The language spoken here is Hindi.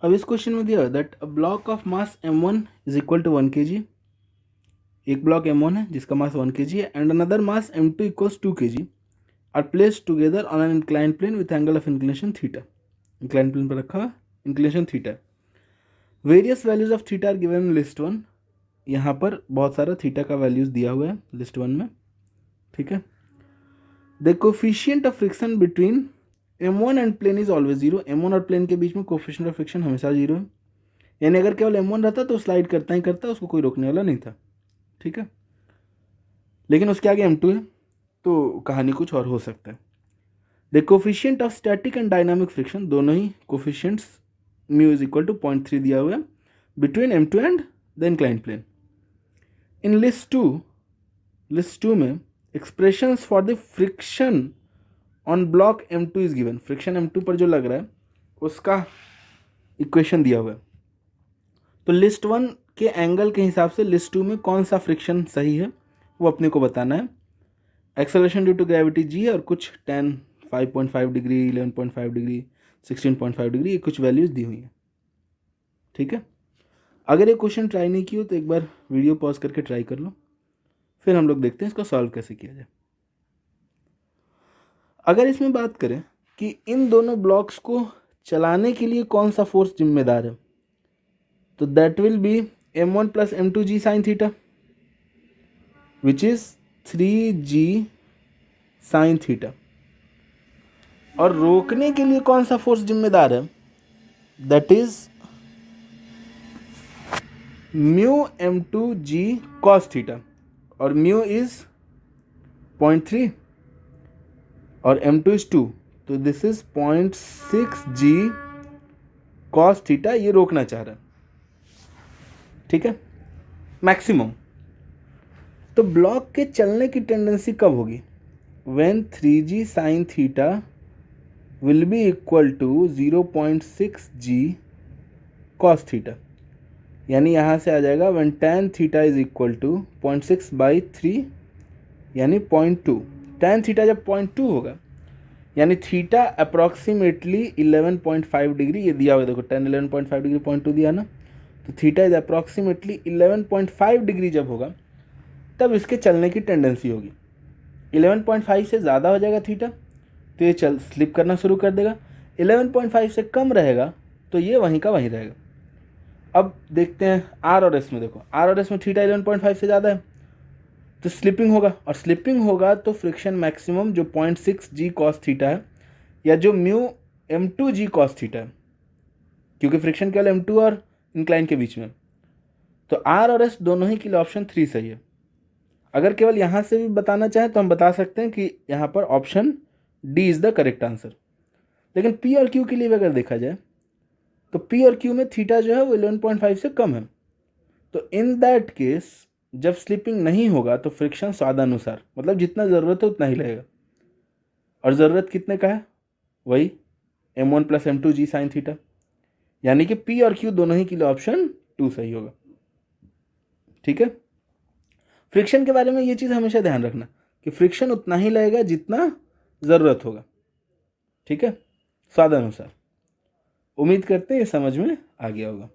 अब इस क्वेश्चन में दिया that a block of mass m1 is equal to 1 kg, एक ब्लॉक m1 है जिसका मास 1 kg है, and another mass m2 equals 2 kg are placed together on an incline plane with angle of inclination theta. Incline plane पर रखा हुआ inclination theta. Various values of theta are given in list 1। यहाँ पर बहुत सारा थीटा का वैल्यूज दिया हुआ है लिस्ट 1 में, ठीक है। The coefficient of friction between m1 and plane is always zero. m1 और प्लेन के बीच में कोफिशिएंट ऑफ फ्रिक्शन हमेशा जीरो है, यानी अगर केवल m1 रहता तो स्लाइड करता ही करता, उसको कोई रोकने वाला नहीं था, ठीक है। लेकिन उसके आगे m2 है तो कहानी कुछ और हो सकता है। The coefficient of static and dynamic friction, दोनों ही coefficients mu is equal to 0.3 दिया हुआ है between m2 and the inclined plane. In list two में expressions for the friction on block m2 is given. Friction m2 पर जो लग रहा है उसका इक्वेशन दिया हुआ है। तो लिस्ट 1 के एंगल के हिसाब से लिस्ट 2 में कौन सा फ्रिक्शन सही है वो अपने को बताना है। Acceleration due to gravity g और कुछ 10, 5.5 डिग्री, 11.5 डिग्री, 16.5 डिग्री, ये कुछ वैल्यूज दी हुई हैं, ठीक है। अगर ये क्वेश्चन ट्राई नहीं किया तो एक बार वीडियो पॉज करके ट्राई कर लो, फिर हम लोग देखते हैं इसको सॉल्व कैसे किया जाए। अगर इसमें बात करें कि इन दोनों ब्लॉक्स को चलाने के लिए कौन सा फोर्स जिम्मेदार है, तो that will be m1 plus m2g sine theta which is 3g sine theta. और रोकने के लिए कौन सा फोर्स जिम्मेदार है, that is mu m2g cos theta, और म्यू इज 0.3 और m2 इज 2, तो this is 0.6g cos theta. ये रोकना चाह रहा है, ठीक है, मैक्सिमम। तो ब्लॉक के चलने की टेंडेंसी कब होगी, when 3g sine theta will be equal to 0.6g cos theta. यानी यहाँ से आ जाएगा when tan theta is equal to 0.6/3 यानी 0.2। tan थीटा जब 0.2 होगा यानी थीटा अप्रॉक्सीमेटली 11.5 डिग्री, ये दिया हुआ देखो 10, 11.5 डिग्री, 0.2 दिया ना, तो थीटा इज अप्रॉक्सीमेटली 11.5 डिग्री जब होगा तब इसके चलने की टेंडेंसी होगी। 11.5 से ज़्यादा हो जाएगा थीटा तो ये स्लिप करना शुरू कर देगा। 11.5 से कम रहेगा तो ये वहीं का वहीं रहेगा। अब देखते हैं आर और एस में, देखो आर और एस में थीटा 11.5 से ज़्यादा है तो स्लिपिंग होगा, और स्लिपिंग होगा तो फ्रिक्शन मैक्सिमम जो 0.6g cos थीटा है या जो म्यू m2g cos थीटा है, क्योंकि फ्रिक्शन केवल m2 और इंक्लाइन के बीच में, तो आर और एस दोनों ही के लिए ऑप्शन 3 सही है। अगर केवल यहाँ से भी बताना चाहें तो हम बता सकते हैं कि यहाँ पर option D is the correct answer. लेकिन पी और क्यू के लिए अगर देखा जाए तो पी और क्यू में थीटा जो है वो 11.5 से कम है, तो इन दैट केस जब स्लिपिंग नहीं होगा तो फ्रिक्शन स्वादानुसार, मतलब जितना ज़रूरत है उतना ही लगेगा, और ज़रूरत कितने का है, वही m1 plus m2g sine theta. यानी कि पी और क्यू दोनों ही के लिए ऑप्शन 2 सही होगा, ठीक है। फ्रिक्शन के बारे में ये चीज़ हमेशा ध्यान रखना कि फ्रिक्शन उतना ही लगेगा जितना ज़रूरत होगा, ठीक है, स्वादानुसार। उम्मीद करते हैं ये समझ में आ गया होगा।